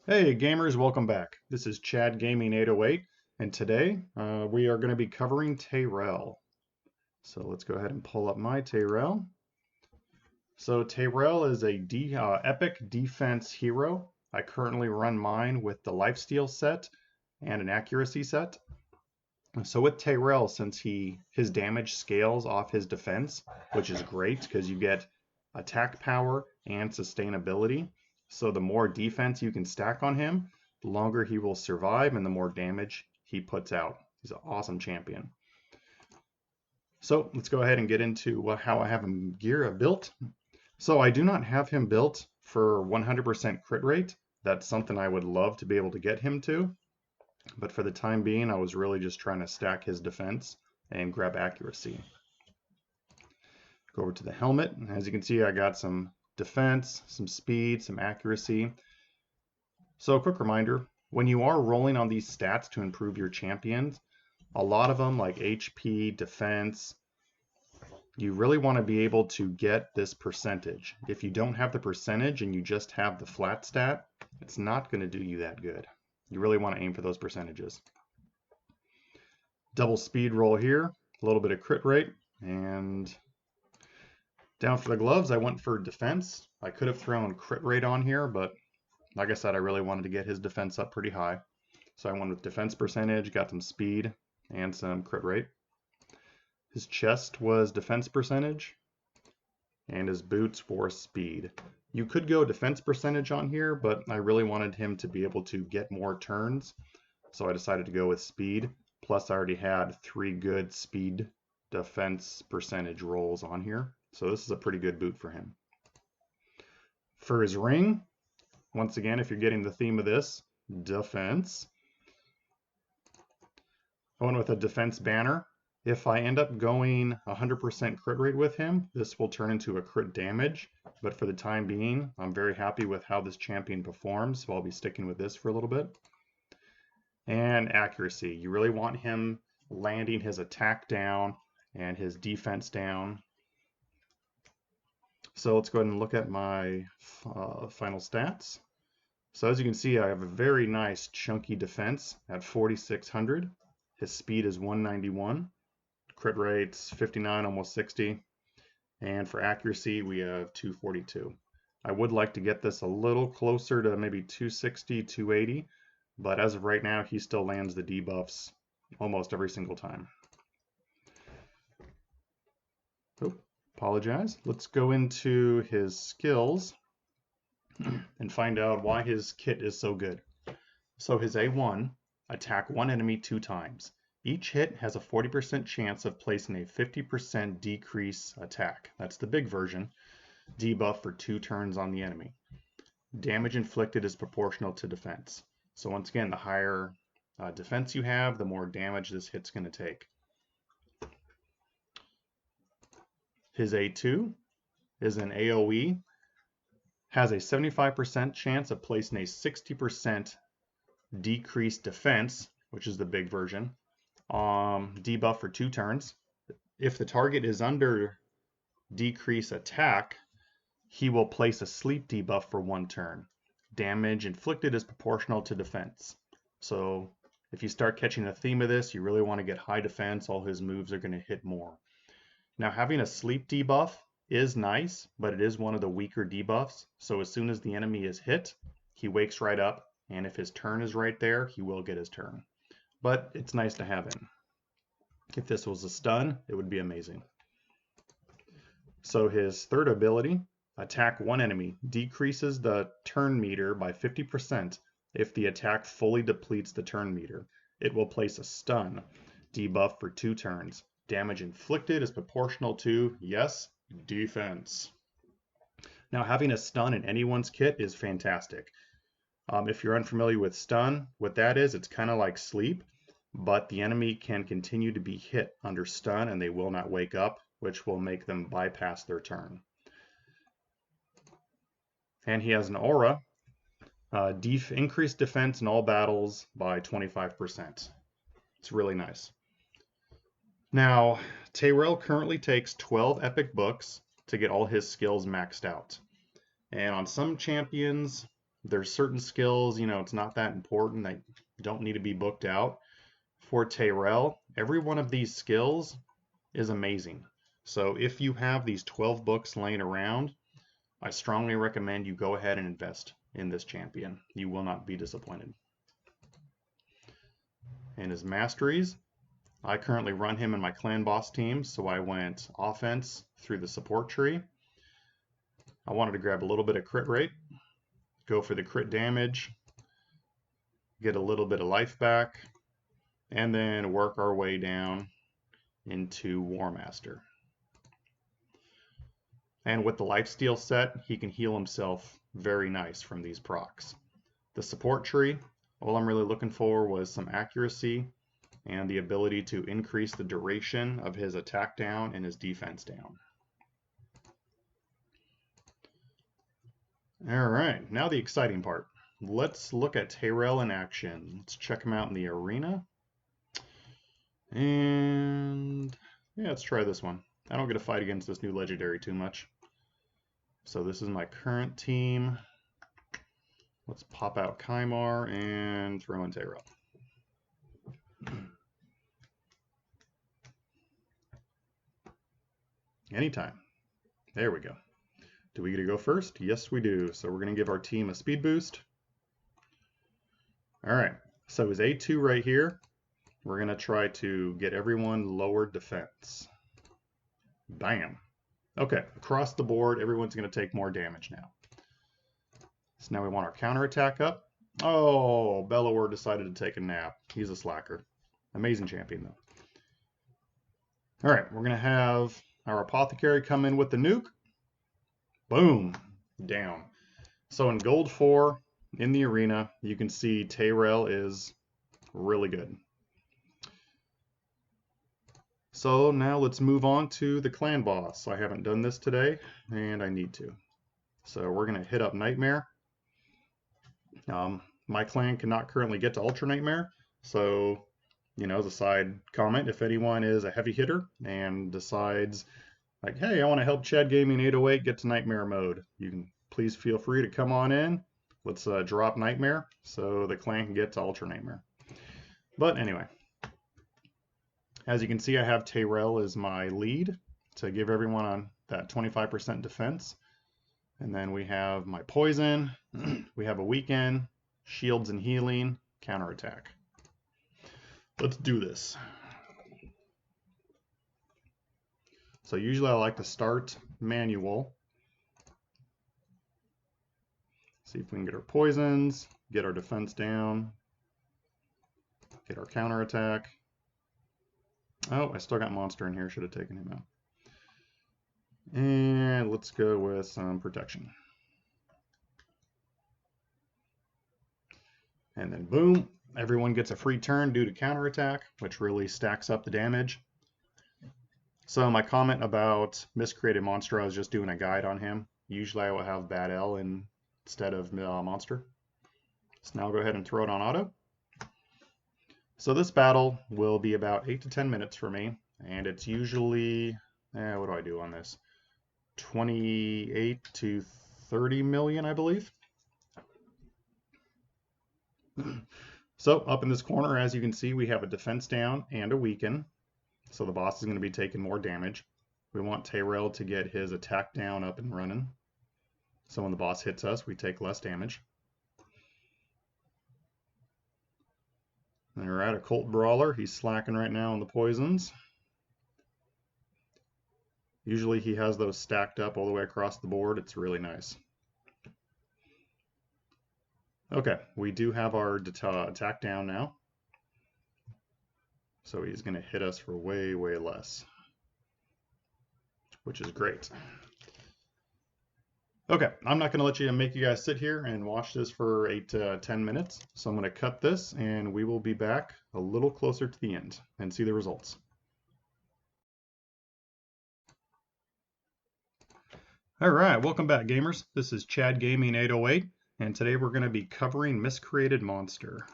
Hey gamers, welcome back. This is Chad Gaming 808, and today we are going to be covering Tayrel. So let's go ahead and pull up my Tayrel. So Tayrel is a epic defense hero. I currently run mine with the lifesteal set and an accuracy set. So with Tayrel, since his damage scales off his defense, which is great because you get attack power and sustainability. So the more defense you can stack on him, the longer he will survive and the more damage he puts out. He's an awesome champion. So let's go ahead and get into how I have him built. So I do not have him built for 100% crit rate. That's something I would love to be able to get him to. But for the time being, I was really just trying to stack his defense and grab accuracy. Go over to the helmet. As you can see, I got some defense, some speed, some accuracy. So a quick reminder, when you are rolling on these stats to improve your champions, a lot of them like HP, defense, you really want to be able to get this percentage. If you don't have the percentage and you just have the flat stat, it's not going to do you that good. You really want to aim for those percentages. Double speed roll here, a little bit of crit rate, and down for the gloves, I went for defense. I could have thrown crit rate on here, but like I said, I really wanted to get his defense up pretty high. So I went with defense percentage, got some speed, and some crit rate. His chest was defense percentage, and his boots were speed. You could go defense percentage on here, but I really wanted him to be able to get more turns, so I decided to go with speed. Plus, I already had 3 good speed defense percentage rolls on here. So this is a pretty good boot for him. For his ring, once again, if you're getting the theme of this, defense. I went with a defense banner. If I end up going 100% crit rate with him, this will turn into a crit damage. But for the time being, I'm very happy with how this champion performs, so I'll be sticking with this for a little bit. And accuracy. You really want him landing his attack down and his defense down. So let's go ahead and look at my final stats. So as you can see, I have a very nice chunky defense at 4,600. His speed is 191. Crit rate's 59, almost 60. And for accuracy, we have 242. I would like to get this a little closer to maybe 260, 280. But as of right now, he still lands the debuffs almost every single time. Oh, apologize. Let's go into his skills and find out why his kit is so good. So his A1, attack one enemy 2 times. Each hit has a 40% chance of placing a 50% decrease attack. That's the big version. Debuff for 2 turns on the enemy. Damage inflicted is proportional to defense. So once again, the higher defense you have, the more damage this hit's going to take. His A2 is an AoE, has a 75% chance of placing a 60% decreased defense, which is the big version, debuff for 2 turns. If the target is under decrease attack, he will place a sleep debuff for 1 turn. Damage inflicted is proportional to defense. So if you start catching the theme of this, you really want to get high defense. All his moves are going to hit more. Now having a sleep debuff is nice, but it is one of the weaker debuffs. So as soon as the enemy is hit, he wakes right up, and if his turn is right there, he will get his turn. But it's nice to have him. If this was a stun, it would be amazing. So his third ability, attack one enemy, decreases the turn meter by 50% if the attack fully depletes the turn meter. It will place a stun, debuff for 2 turns. Damage inflicted is proportional to, yes, defense. Now having a stun in anyone's kit is fantastic. If you're unfamiliar with stun, what that is, it's kind of like sleep, but the enemy can continue to be hit under stun and they will not wake up, which will make them bypass their turn. And he has an aura, increased defense in all battles by 25%. It's really nice. Now, Tayrel currently takes 12 epic books to get all his skills maxed out. And on some champions, There's certain skills, you know, it's not that important. They don't need to be booked out. For Tayrel, every one of these skills is amazing. So if you have these 12 books laying around, I strongly recommend you go ahead and invest in this champion. You will not be disappointed. And his Masteries, I currently run him in my clan boss team, so I went offense through the support tree. I wanted to grab a little bit of crit rate, go for the crit damage, get a little bit of life back, and then work our way down into War Master. And with the lifesteal set, he can heal himself very nice from these procs. The support tree, all I'm really looking for was some accuracy and the ability to increase the duration of his attack down and his defense down. All right, now the exciting part. Let's look at Tayrel in action. Let's check him out in the arena. And yeah, let's try this one. I don't get to fight against this new legendary too much. So this is my current team. Let's pop out Kymar and throw in Tayrel. Anytime. There we go. Do we get to go first? Yes, we do. So we're going to give our team a speed boost. All right. So his A2 right here, we're going to try to get everyone lower defense. Bam. Okay. Across the board, everyone's going to take more damage now. So now we want our counterattack up. Oh, Bellower decided to take a nap. He's a slacker. Amazing champion, though. All right. We're going to have our Apothecary come in with the nuke. Boom, down. So in Gold 4, in the arena, you can see Tayrel is really good. So now let's move on to the clan boss. I haven't done this today, and I need to. So we're going to hit up Nightmare. My clan cannot currently get to Ultra Nightmare, so, you know, as a side comment, if anyone is a heavy hitter and decides, like, hey, I want to help Chad Gaming 808 get to Nightmare mode, you can please feel free to come on in. Let's drop Nightmare so the clan can get to Ultra Nightmare. But anyway, as you can see, I have Tayrel as my lead to give everyone on that 25% defense. And then we have my poison, we have a weaken, shields and healing, counterattack. Let's do this. So usually I like to start manual. See if we can get our poisons, get our defense down, get our counterattack. Oh, I still got monster in here, should have taken him out. And let's go with some protection. And then boom, everyone gets a free turn due to counterattack, which really stacks up the damage. So my comment about miscreated monster, I was just doing a guide on him. Usually I will have Bad L instead of monster. So now I'll go ahead and throw it on auto. So this battle will be about 8 to 10 minutes for me, and it's usually, what do I do on this? 28 to 30 million, I believe. So up in this corner, as you can see, we have a defense down and a weaken. So the boss is going to be taking more damage. We want Tayrel to get his attack down up and running. So when the boss hits us, we take less damage. And we're at a Cult Brawler. He's slacking right now on the poisons. Usually he has those stacked up all the way across the board. It's really nice. Okay, we do have our attack down now. So he's going to hit us for way, way less, which is great. Okay, I'm not going to let you make you guys sit here and watch this for 8 to 10 minutes. So I'm going to cut this and we will be back a little closer to the end and see the results. All right, welcome back, gamers. This is Chad Gaming 808, and today we're going to be covering Miscreated Monster.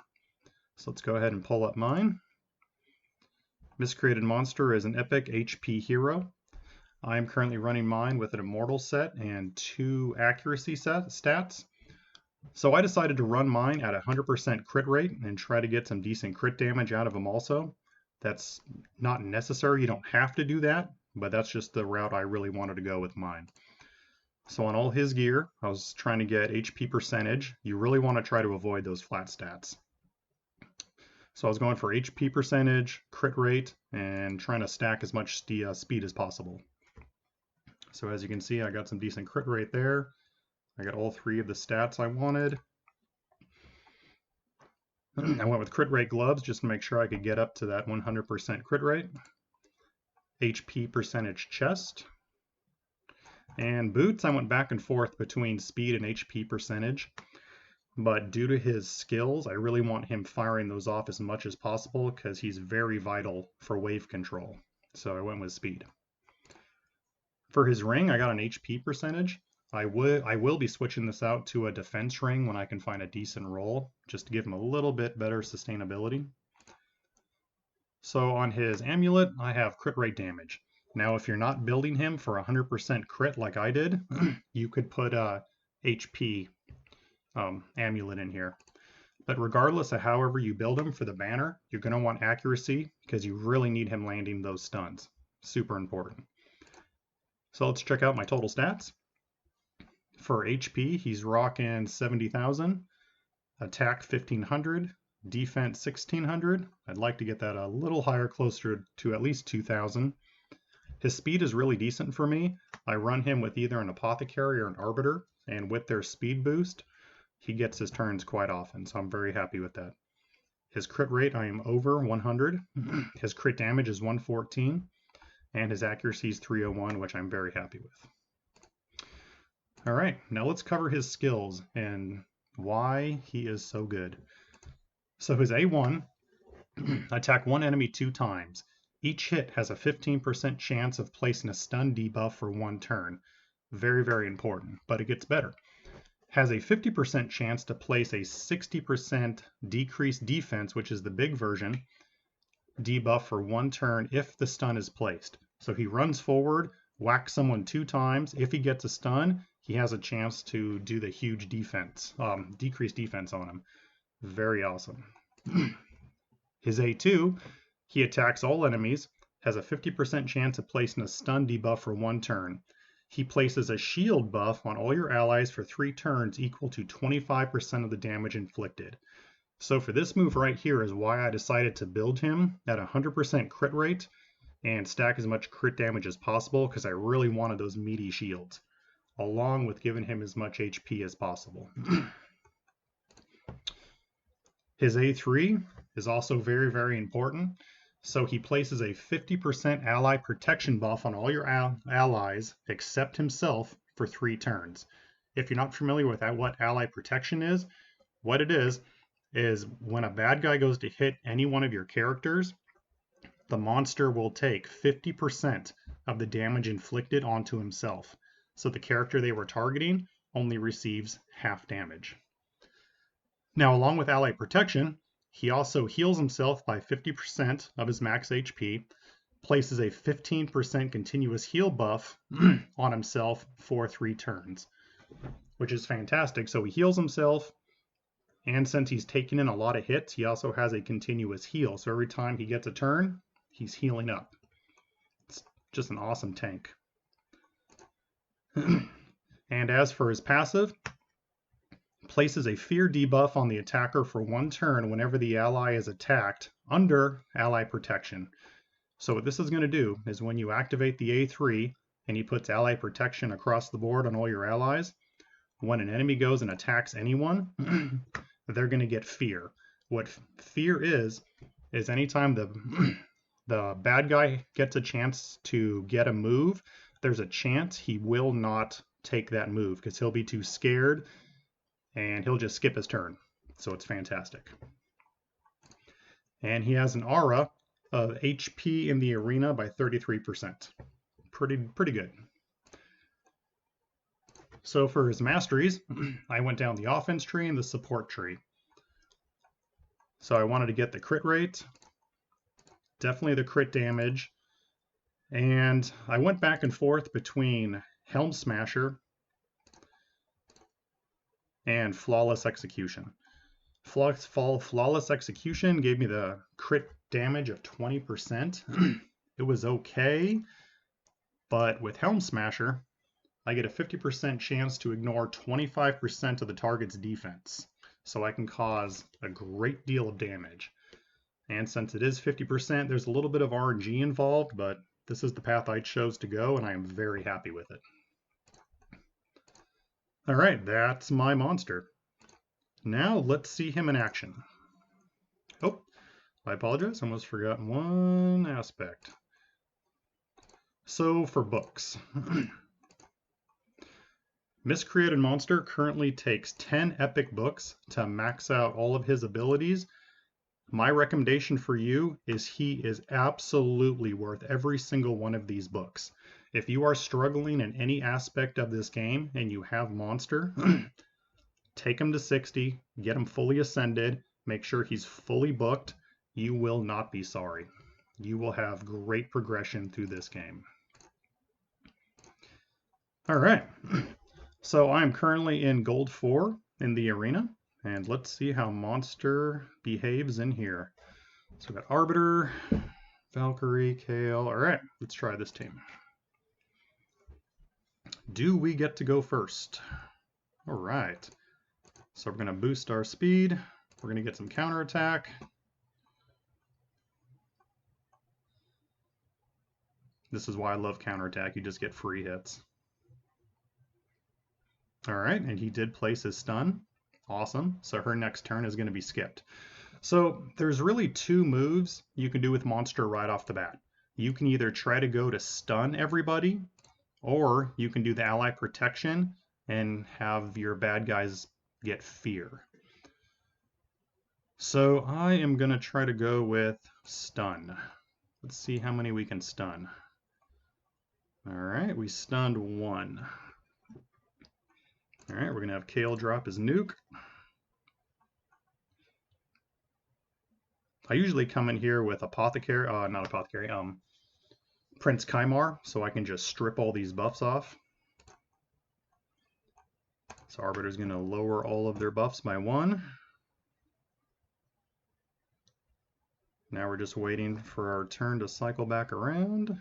So let's go ahead and pull up mine. Miscreated Monster is an epic HP hero. I am currently running mine with an Immortal set and 2 accuracy stats. So I decided to run mine at 100% crit rate and try to get some decent crit damage out of him also. That's not necessary, you don't have to do that, but that's just the route I really wanted to go with mine. So on all his gear, I was trying to get HP percentage. You really want to try to avoid those flat stats. So I was going for HP percentage, crit rate, and trying to stack as much speed as possible. So as you can see, I got some decent crit rate there. I got all three of the stats I wanted. I went with crit rate gloves just to make sure I could get up to that 100% crit rate. HP percentage chest. And boots, I went back and forth between speed and HP percentage. But due to his skills, I really want him firing those off as much as possible because he's very vital for wave control. So I went with speed. For his ring, I got an HP percentage. I will be switching this out to a defense ring when I can find a decent roll, just to give him a little bit better sustainability. So on his amulet, I have crit rate damage. Now, if you're not building him for 100% crit like I did, you could put a HP amulet in here. But regardless of however you build him for the banner, you're going to want accuracy because you really need him landing those stuns. Super important. So let's check out my total stats. For HP, he's rocking 70,000, attack 1,500, defense 1,600. I'd like to get that a little higher, closer to at least 2,000. His speed is really decent for me. I run him with either an apothecary or an arbiter, and with their speed boost, he gets his turns quite often, so I'm very happy with that. His crit rate, I am over 100. His crit damage is 114, and his accuracy is 301, which I'm very happy with. All right, now let's cover his skills and why he is so good. So his A1, attack one enemy 2 times. Each hit has a 15% chance of placing a stun debuff for 1 turn. Very, very important, but it gets better. Has a 50% chance to place a 60% decreased defense, which is the big version, debuff for 1 turn if the stun is placed. So he runs forward, whacks someone 2 times. If he gets a stun, he has a chance to do the huge defense, decreased defense on him. Very awesome. His A2, he attacks all enemies, has a 50% chance of placing a stun debuff for 1 turn. He places a shield buff on all your allies for 3 turns equal to 25% of the damage inflicted. So for this move right here is why I decided to build him at 100% crit rate and stack as much crit damage as possible because I really wanted those meaty shields, along with giving him as much HP as possible. His A3 is also very, very important. So he places a 50% ally protection buff on all your allies except himself for 3 turns. If you're not familiar with what ally protection is, what it is when a bad guy goes to hit any one of your characters, the monster will take 50% of the damage inflicted onto himself. So the character they were targeting only receives half damage. Now, along with ally protection, he also heals himself by 50% of his max HP, places a 15% continuous heal buff on himself for 3 turns, which is fantastic. So he heals himself, and since he's taking in a lot of hits, he also has a continuous heal. So every time he gets a turn, he's healing up. It's just an awesome tank. And as for his passive, places a fear debuff on the attacker for 1 turn whenever the ally is attacked under ally protection. So what this is going to do is when you activate the A3 and he puts ally protection across the board on all your allies, when an enemy goes and attacks anyone, they're going to get fear. What fear is anytime the bad guy gets a chance to get a move, there's a chance he will not take that move because he'll be too scared and he'll just skip his turn. So it's fantastic. And he has an aura of HP in the arena by 33%. Pretty good. So for his masteries, I went down the offense tree and the support tree. So I wanted to get the crit rate, definitely the crit damage, and I went back and forth between Helm Smasher and Flawless Execution. Flawless Execution gave me the crit damage of 20%. It was okay, but with Helm Smasher, I get a 50% chance to ignore 25% of the target's defense. So I can cause a great deal of damage. And since it is 50%, there's a little bit of RNG involved, but this is the path I chose to go, and I am very happy with it. All right, that's my monster. Now let's see him in action. Oh, I apologize, I almost forgot one aspect. So for books. Miscreated Monster currently takes 10 epic books to max out all of his abilities. My recommendation for you is he is absolutely worth every single one of these books. If you are struggling in any aspect of this game and you have Monster, take him to 60, get him fully ascended, make sure he's fully booked. You will not be sorry. You will have great progression through this game. All right. So I'm currently in Gold 4 in the arena, and let's see how Monster behaves in here. So we've got Arbiter, Valkyrie, Kale. All right, let's try this team. Do we get to go first? All right. So we're going to boost our speed. We're going to get some counterattack. This is why I love counterattack. You just get free hits. All right, and he did place his stun. Awesome. So her next turn is going to be skipped. So there's really two moves you can do with Monster right off the bat. You can either try to go to stun everybody, or you can do the ally protection and have your bad guys get fear. So I am going to try to go with stun. Let's see how many we can stun. All right, we stunned one. All right, we're going to have Kale drop his nuke. I usually come in here with Apothecary, not Apothecary, Prince Kymar, so I can just strip all these buffs off. So Arbiter's going to lower all of their buffs by 1. Now we're just waiting for our turn to cycle back around.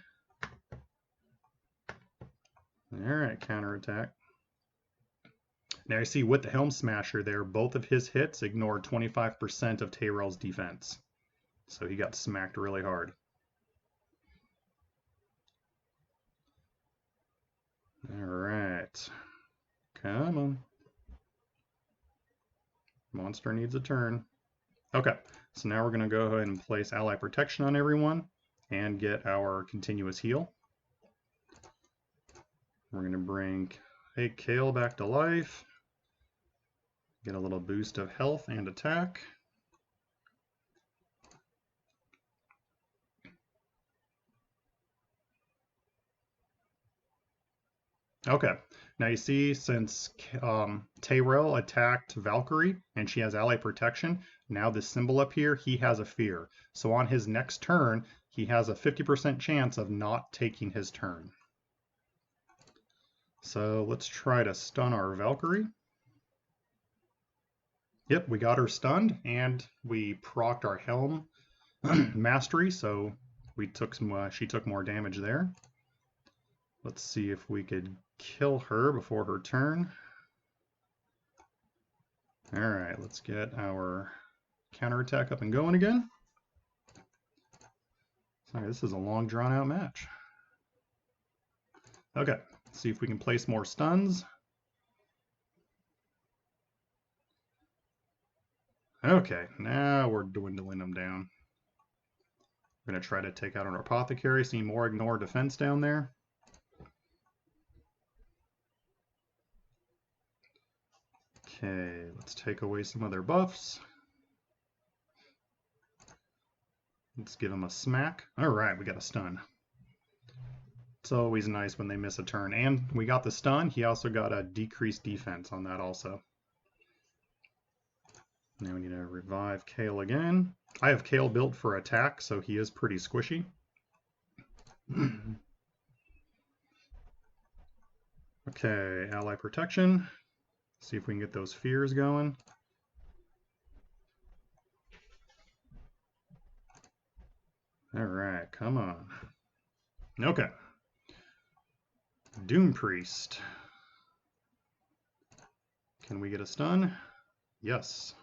All right, counterattack. Now you see with the Helm Smasher there, both of his hits ignored 25% of Tayrel's defense. So he got smacked really hard. All right. Come on. Monster needs a turn. Okay, so now we're going to go ahead and place ally protection on everyone and get our continuous heal. We're going to bring Kale back to life. Get a little boost of health and attack. Okay, now you see since Tayrel attacked Valkyrie and she has ally protection, now this symbol up here, he has a fear. So on his next turn, he has a 50% chance of not taking his turn. So let's try to stun our Valkyrie. Yep, we got her stunned and we procced our Helm Mastery, so we took some. She took more damage there. Let's see if we could kill her before her turn. All right, let's get our counterattack up and going again. Sorry, this is a long drawn out match. Okay, let's see if we can place more stuns. Okay, now we're dwindling them down. We're going to try to take out an Apothecary, see more ignore defense down there. Okay, let's take away some of their buffs. Let's give them a smack. All right, we got a stun. It's always nice when they miss a turn. And we got the stun. He also got a decreased defense on that also. Now we need to revive Kale again. I have Kale built for attack, so he is pretty squishy. Okay, ally protection. See if we can get those fears going. All right, come on. Okay. Doom Priest. Can we get a stun? Yes.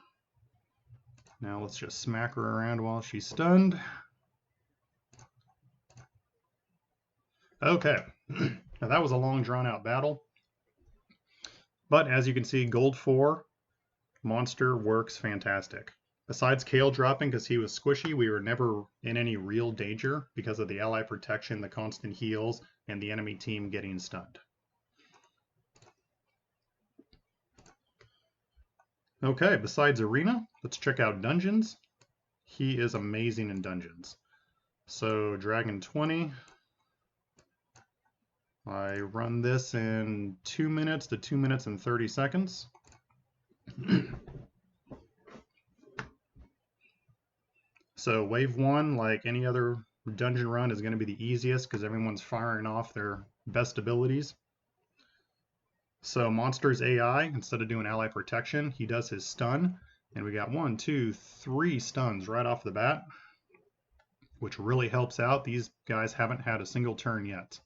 Now let's just smack her around while she's stunned. Okay. Now that was a long drawn out battle. But as you can see, gold 4 monster works fantastic. Besides Kale dropping because he was squishy, we were never in any real danger because of the ally protection, the constant heals, and the enemy team getting stunned. Okay, besides Arena, let's check out Dungeons. He is amazing in Dungeons. So Dragon 20. I run this in 2 minutes to 2 minutes and 30 seconds. So wave 1, like any other dungeon run, is going to be the easiest because everyone's firing off their best abilities. So Monster's AI, instead of doing ally protection, he does his stun. And we got 1, 2, 3 stuns right off the bat, which really helps out. These guys haven't had a single turn yet.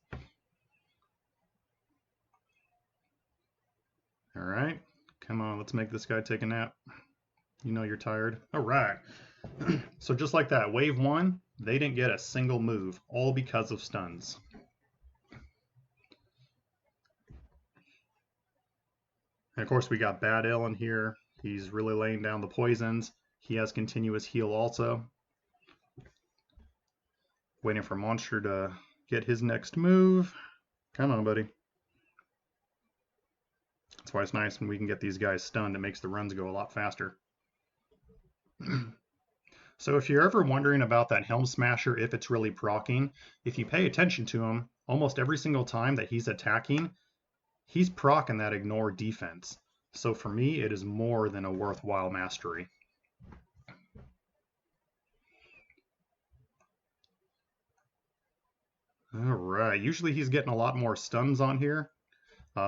All right, come on, let's make this guy take a nap. You know you're tired. All right. So just like that, wave 1, they didn't get a single move, all because of stuns. And of course, we got Bad Ale in here. He's really laying down the poisons. He has continuous heal also. Waiting for Monster to get his next move. Come on, buddy. That's why it's nice when we can get these guys stunned. It makes the runs go a lot faster. So if you're ever wondering about that Helm Smasher, if it's really proccing, if you pay attention to him, almost every single time that he's attacking, he's proccing that ignore defense. So for me, it is more than a worthwhile mastery. All right, usually he's getting a lot more stuns on here.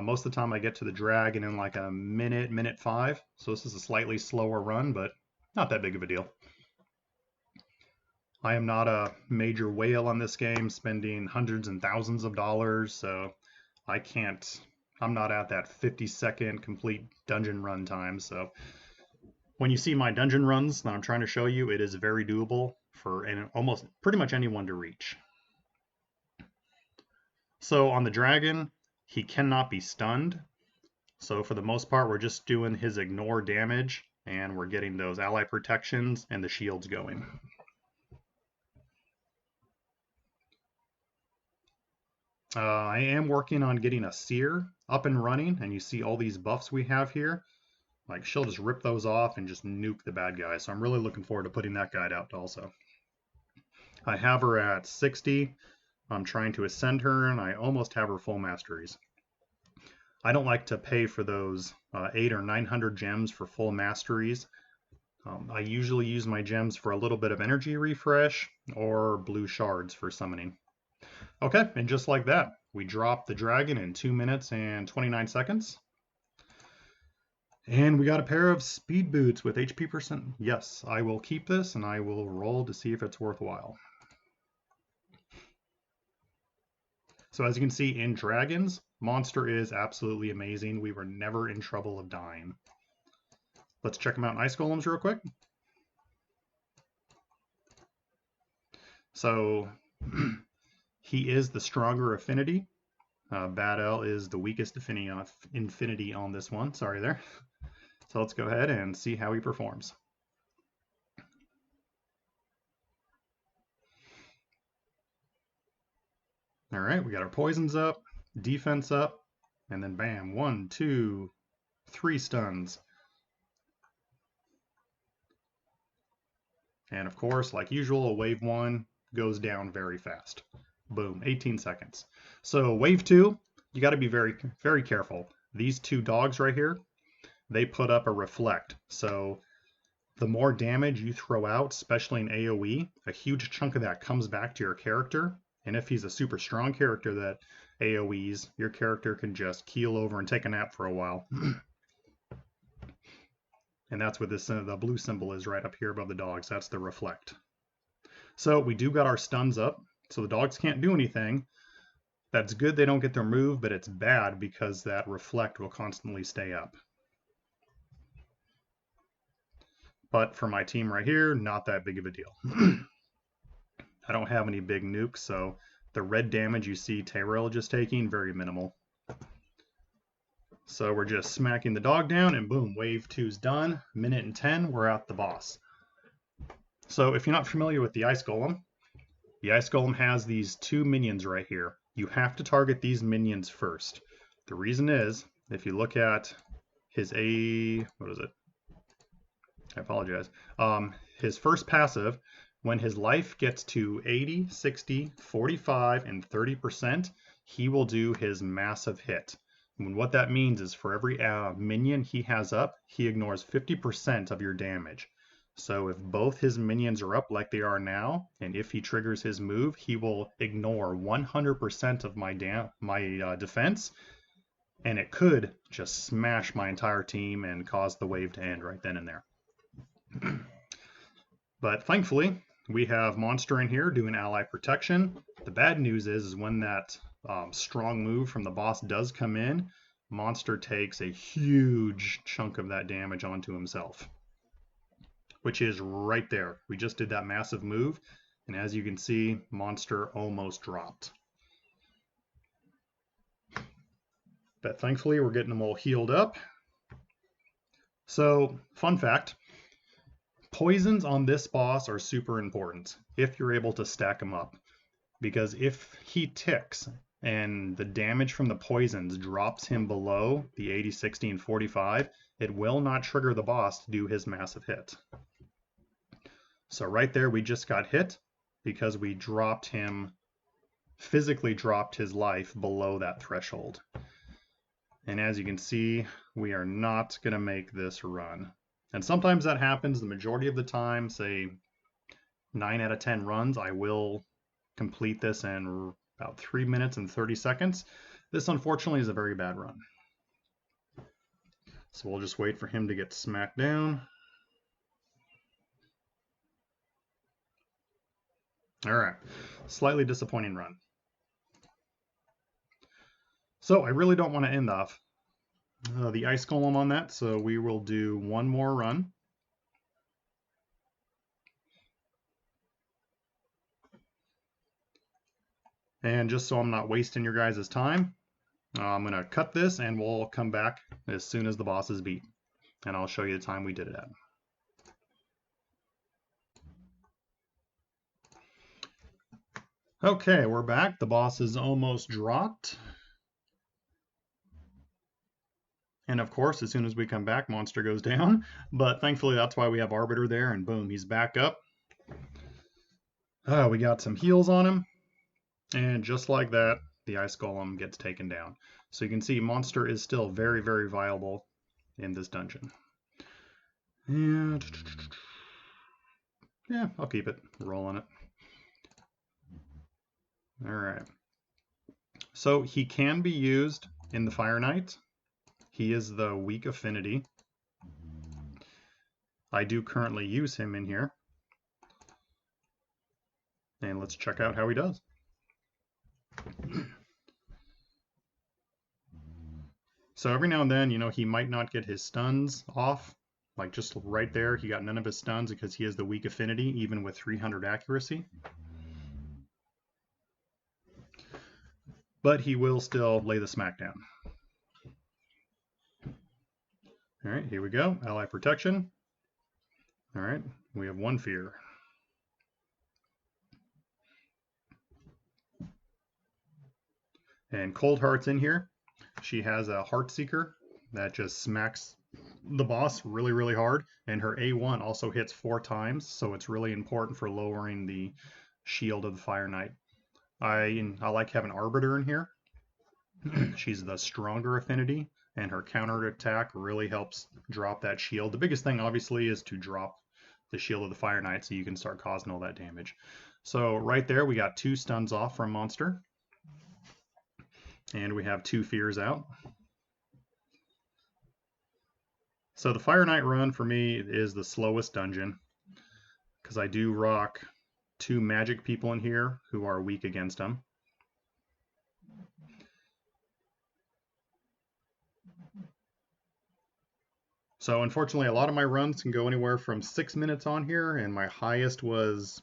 Most of the time I get to the dragon in like a minute, minute 5. So this is a slightly slower run, but not that big of a deal. I am not a major whale on this game, spending hundreds and thousands of dollars, so I'm not at that 50-second complete dungeon run time. So when you see my dungeon runs that I'm trying to show you, it is very doable for almost pretty much anyone to reach. So on the dragon, he cannot be stunned. So for the most part, we're just doing his ignore damage, and we're getting those ally protections and the shields going. I am working on getting a seer up and running, and you see all these buffs we have here. Like, she'll just rip those off and just nuke the bad guy. So I'm really looking forward to putting that guy out also. I have her at 60. I'm trying to ascend her, and I almost have her full masteries. I don't like to pay for those 800 or 900 gems for full masteries. I usually use my gems for a little bit of energy refresh or blue shards for summoning. Okay, and just like that, we dropped the dragon in 2 minutes and 29 seconds. And we got a pair of speed boots with HP percent. Yes, I will keep this and I will roll to see if it's worthwhile. So as you can see in dragons, Monster is absolutely amazing. We were never in trouble of dying. Let's check them out in ice golems real quick. So he is the stronger affinity. Bad L is the weakest infinity on this one. Sorry there. So let's go ahead and see how he performs. All right, we got our poisons up, defense up, and then bam, 1, 2, 3 stuns. And of course, like usual, a wave 1 goes down very fast. Boom, 18 seconds. So wave 2, you got to be very, very careful. These 2 dogs right here, they put up a reflect. So the more damage you throw out, especially in AoE, a huge chunk of that comes back to your character. And if he's a super strong character that AoEs, your character can just keel over and take a nap for a while. And that's what this the blue symbol is right up here above the dogs. That's the reflect. So we do got our stuns up, so the dogs can't do anything. That's good they don't get their move, but it's bad because that reflect will constantly stay up. But for my team right here, not that big of a deal. I don't have any big nukes, so the red damage you see Tayrel just taking, very minimal. So we're just smacking the dog down, and boom, wave 2's done. Minute and 10, we're at the boss. So if you're not familiar with the Ice Golem has these 2 minions right here. You have to target these minions first. The reason is, if you look at his what is it? I apologize. His first passive, when his life gets to 80, 60, 45, and 30%, he will do his massive hit. And what that means is for every minion he has up, he ignores 50% of your damage. So if both his minions are up like they are now, and if he triggers his move, he will ignore 100% of my defense, and it could just smash my entire team and cause the wave to end right then and there. But thankfully, we have Monster in here doing ally protection. The bad news is when that strong move from the boss does come in, Monster takes a huge chunk of that damage onto himself, which is right there. We just did that massive move, and as you can see, Monster almost dropped. But thankfully, we're getting them all healed up. So, fun fact, poisons on this boss are super important if you're able to stack them up, because if he ticks and the damage from the poisons drops him below the 80, 60, and 45, it will not trigger the boss to do his massive hit. So right there we just got hit because we dropped him, physically dropped his life below that threshold. And as you can see, we are not going to make this run. And sometimes that happens. The majority of the time, say 9 out of 10 runs, I will complete this in about 3 minutes and 30 seconds. This unfortunately is a very bad run. So we'll just wait for him to get smacked down. All right, slightly disappointing run. So I really don't want to end off the Ice Golem on that, so we will do one more run. And just so I'm not wasting your guys' time, I'm going to cut this and we'll come back as soon as the boss is beat. And I'll show you the time we did it at. Okay, we're back. The boss is almost dropped. And of course, as soon as we come back, Monster goes down. But thankfully, that's why we have Arbiter there, and boom, he's back up. We got some heals on him. And just like that, the Ice Golem gets taken down. So you can see Monster is still very, very viable in this dungeon. And yeah, I'll keep it. Roll on it. All right. So he can be used in the Fire Knight. He is the weak affinity. I do currently use him in here. And let's check out how he does. So every now and then, you know, he might not get his stuns off. Like just right there, he got none of his stuns because he has the weak affinity, even with 300 accuracy. But he will still lay the smackdown. All right, here we go. Ally protection. All right, we have one fear. And Cold Heart's in here. She has a Heart Seeker that just smacks the boss really, really hard. And her A1 also hits 4 times, so it's really important for lowering the shield of the Fire Knight. I like having Arbiter in here. She's the stronger affinity, and her counter attack really helps drop that shield. The biggest thing, obviously, is to drop the shield of the Fire Knight so you can start causing all that damage. So right there, we got 2 stuns off from Monster. And we have 2 fears out. So the Fire Knight run for me is the slowest dungeon because I do rock 2 magic people in here who are weak against them. So unfortunately, a lot of my runs can go anywhere from 6 minutes on here, and my highest was,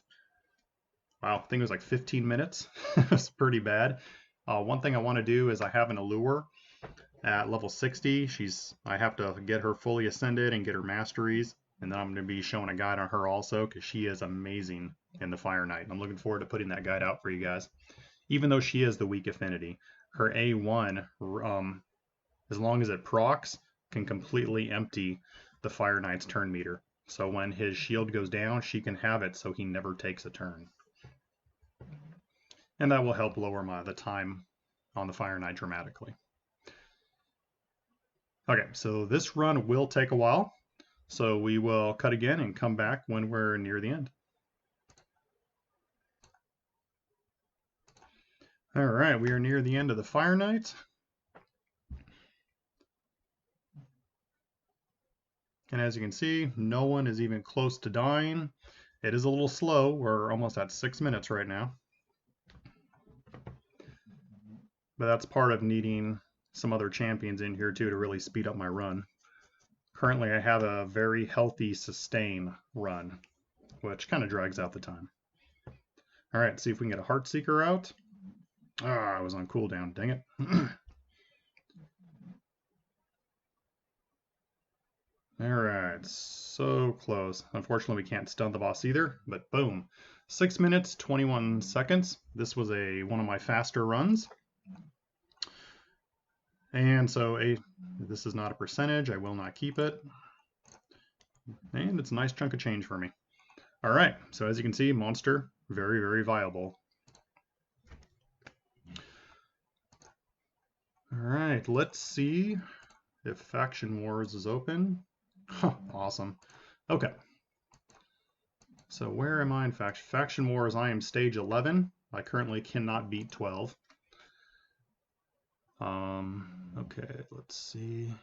wow, I think it was like 15 minutes. It's pretty bad. One thing I want to do is I have an allure at level 60. I have to get her fully ascended and get her masteries, and then I'm going to be showing a guide on her also because she is amazing in the Fire Knight. I'm looking forward to putting that guide out for you guys. Even though she is the weak affinity, her A1, as long as it procs, can completely empty the Fire Knight's turn meter. So when his shield goes down, she can have it so he never takes a turn. And that will help lower the time on the Fire Knight dramatically. Okay, so this run will take a while, so we will cut again and come back when we're near the end. All right, we are near the end of the Fire Knight. And as you can see, no one is even close to dying. It is a little slow. We're almost at 6 minutes right now. But that's part of needing some other champions in here too to really speed up my run. Currently, I have a very healthy sustain run, which kind of drags out the time. All right, see if we can get a Heartseeker out. Ah, I was on cooldown, dang it. All right, so close. Unfortunately, we can't stun the boss either, but boom. 6 minutes, 21 seconds. This was one of my faster runs. And so this is not a percentage. I will not keep it. And it's a nice chunk of change for me. All right, so as you can see, monster, very, very viable. All right, let's see if Faction Wars is open. Huh, awesome. Okay. So where am I in Faction Wars? I am stage 11. I currently cannot beat 12. Okay, let's see.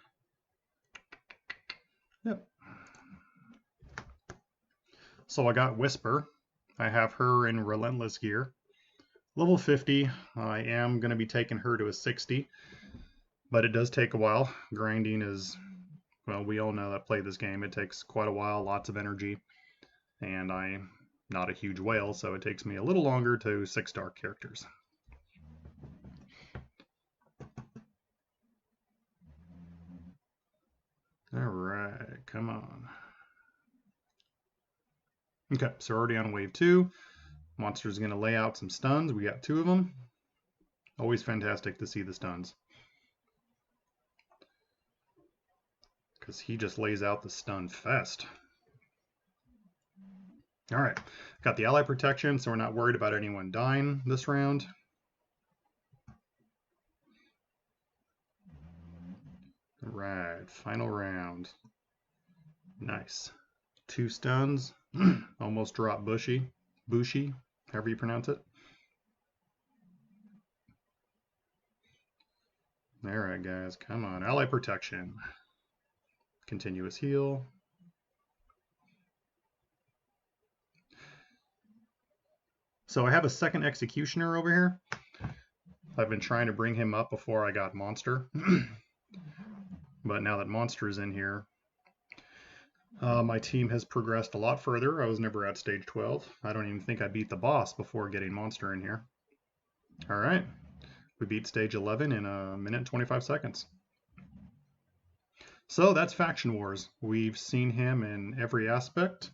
Yep. So I got Whisper. I have her in Relentless gear. Level 50. I am going to be taking her to a 60. But it does take a while. Grinding is, well, we all know that play this game. It takes quite a while, lots of energy. And I'm not a huge whale, so it takes me a little longer to 6-star characters. All right, come on. Okay, so we're already on wave 2. Monster's going to lay out some stuns. We got 2 of them. Always fantastic to see the stuns, because he just lays out the stun fest. All right, got the ally protection, so we're not worried about anyone dying this round. All right, final round. Nice. 2 stuns. Almost dropped Bushi, however you pronounce it. All right, guys, come on. Ally protection. Continuous heal. So I have a second Executioner over here. I've been trying to bring him up before I got Monster. But now that Monster is in here, my team has progressed a lot further. I was never at stage 12. I don't even think I beat the boss before getting Monster in here. All right. We beat stage 11 in 1 minute and 25 seconds. So that's Faction Wars. We've seen him in every aspect.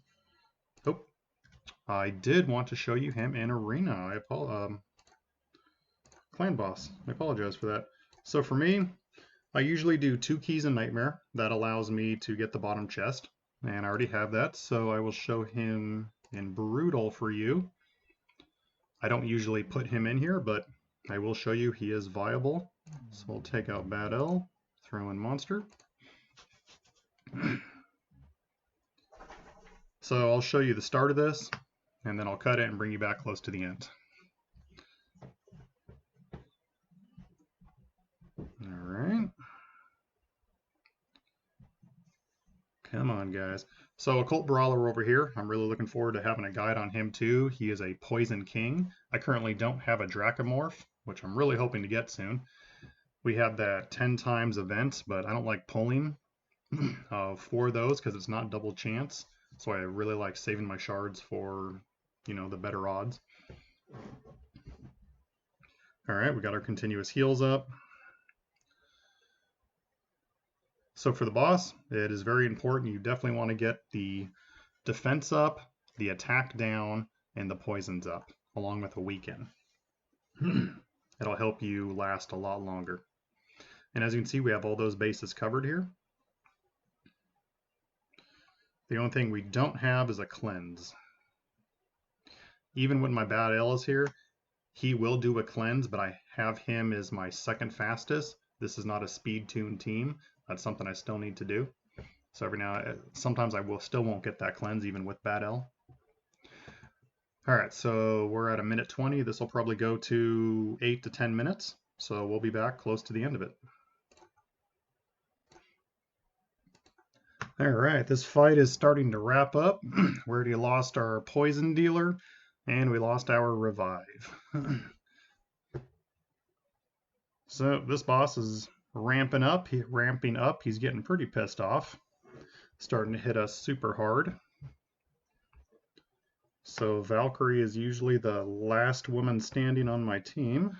Oh, I did want to show you him in Arena. Clan Boss. I apologize for that. So for me, I usually do 2 keys in Nightmare. That allows me to get the bottom chest. And I already have that, so I will show him in Brutal for you. I don't usually put him in here, but I will show you he is viable. So we'll take out Bad L, throw in Monster. So I'll show you the start of this, and then I'll cut it and bring you back close to the end. All right. Come on, guys. So Occult Brawler over here, I'm really looking forward to having a guide on him too. He is a Poison King. I currently don't have a Dracomorph, which I'm really hoping to get soon. We have that 10 times event, but I don't like pulling for those because it's not double chance. So I really like saving my shards for, you know, the better odds. All right, we got our continuous heals up. So for the boss, it is very important. You definitely want to get the defense up, the attack down, and the poisons up, along with a weaken. It'll help you last a lot longer. And as you can see, we have all those bases covered here. The only thing we don't have is a cleanse. Even when my Bad L is here, he will do a cleanse, but I have him as my second fastest. This is not a speed tune team. That's something I still need to do. So sometimes I still won't get that cleanse even with Bad L. All right, so we're at 1:20. This will probably go to 8 to 10 minutes. So we'll be back close to the end of it. All right, this fight is starting to wrap up. We already lost our poison dealer, and we lost our revive. So this boss is ramping up. He's getting pretty pissed off. Starting to hit us super hard. So Valkyrie is usually the last woman standing on my team.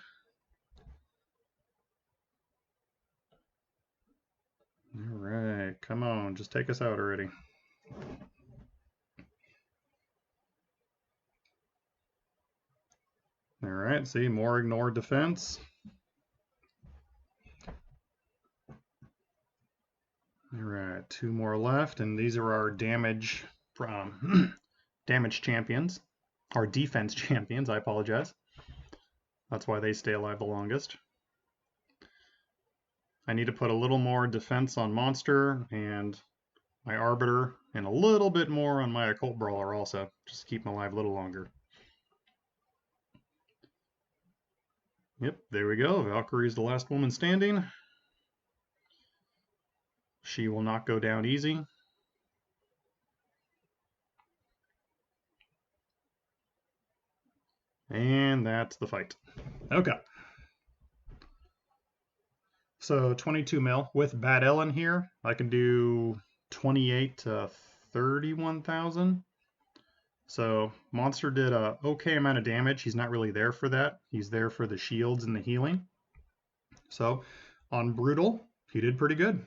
All right, come on, just take us out already. All right, see, more ignored defense. All right, 2 more left, and these are our damage champions, our defense champions, I apologize. That's why they stay alive the longest. I need to put a little more defense on Monster and my Arbiter, and a little bit more on my Occult Brawler also, just to keep them alive a little longer. Yep, there we go. Valkyrie's the last woman standing. She will not go down easy. And that's the fight. Okay. So 22 mil. With Bad Ellen here, I can do 28 to 31,000. So Monster did a okay amount of damage. He's not really there for that. He's there for the shields and the healing. So on Brutal, he did pretty good.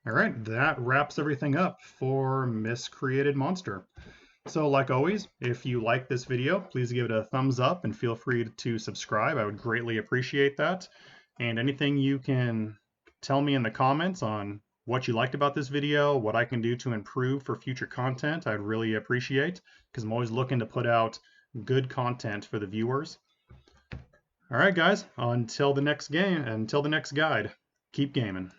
All right, that wraps everything up for Miscreated Monster. So like always, if you like this video, please give it a thumbs up and feel free to subscribe. I would greatly appreciate that. And anything you can tell me in the comments on what you liked about this video, what I can do to improve for future content, I'd really appreciate, because I'm always looking to put out good content for the viewers. All right, guys, until the next guide, keep gaming.